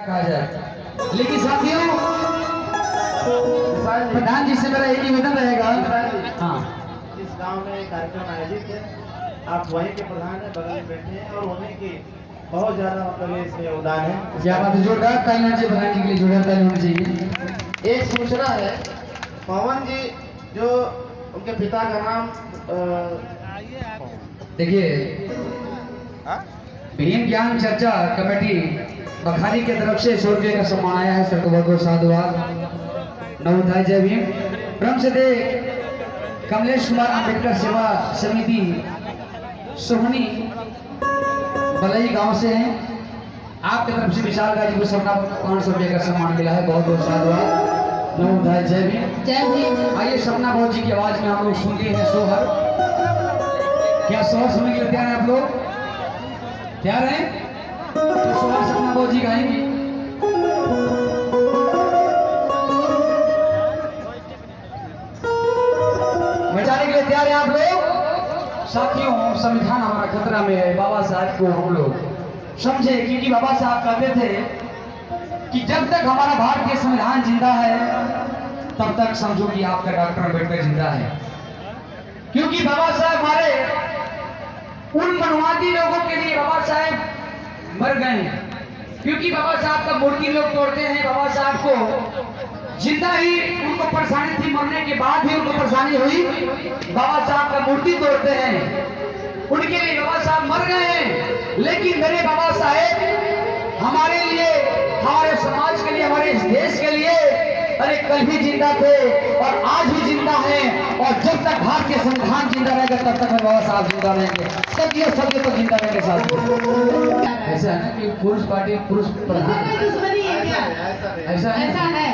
कहा जाए। लेकिन साथियों प्रधान जी से मेरा एक निवेदन रहेगा। हाँ, इस गांव में कार्यक्रम आयोजित है, आप वहीं के प्रधान है, बगल में बैठे हैं और उन्हीं की बहुत ज्यादा मतलब इसमें योगदान है। क्या बात है, जोरदार ताली होनी चाहिए प्रधान जी के लिए, जोरदार ताली होनी चाहिए। एक सूचना है, पवन जी जो उनके पिता का नाम देखिए, भीम ज्ञान चर्चा कमेटी बखारी की तरफ से 100 रुपये का सम्मान आया है। सर को बहुत बहुत साधुवाद। नवोदय जय भीम। ब्रह्म सदे कमलेश कुमार अम्बेडकर सेवा समिति सोहनी बलई गांव से हैं। आपकी तरफ से विशाल गाजी को सपना 500 रुपये का सम्मान मिला है। बहुत बहुत साधुवाद। नवोदय जय भीम। जय भीम। आइए सपना बहुत जी की आवाज में हम लोग सुन लिए हैं सोहर। क्या सोहर सुनने के लिए तैयार हैं आप लोग? तैयार हैं? तो सोहर सपना बहुत जी गाएंगे। बचाने के लिए तैयार हैं आप लोग? साथियों, संविधान हमारा खतरा में है। बाबा साहब को हम लोग समझे, क्योंकि बाबा साहब कहते थे कि जब तक हमारा भारतीय संविधान जिंदा है तब तक समझो कि आपका डॉक्टर अम्बेडकर जिंदा है। क्योंकि बाबा साहब हमारे उन मनवादी लोगों के लिए बाबा साहब मर गए हैं। क्योंकि बाबा साहब का मूर्ति लोग तोड़ते हैं। बाबा साहब को जिंदा ही उनको परेशानी थी, मरने के बाद भी उनको परेशानी हुई। बाबा साहब का मूर्ति तोड़ते हैं, उनके लिए बाबा साहब मर गए हैं। लेकिन मेरे बाबा साहब हमारे लिए, हमारे समाज के लिए, हमारे इस देश के लिए अरे कल भी जिंदा थे और आज भी जिंदा हैं। और जब तक भारतीय संविधान जिंदा रहेगा तब तक बाबा साहब जिंदा रहेंगे। सब तो जिंदा रहेंगे साथ। ऐसा है ना कि पुरुष पार्टी पुरुष प्रधान, दुश्मनी है क्या? ऐसा है। ऐसा है।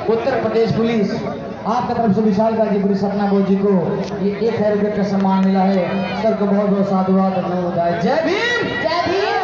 उत्तर प्रदेश पुलिस आपकी तरफ से विशाल गाजी पुलिस सपना बोल जी को ये 1000 रुपये का सम्मान मिला है। सर को बहुत बहुत साधुवाद। जय भीम। जय भीम।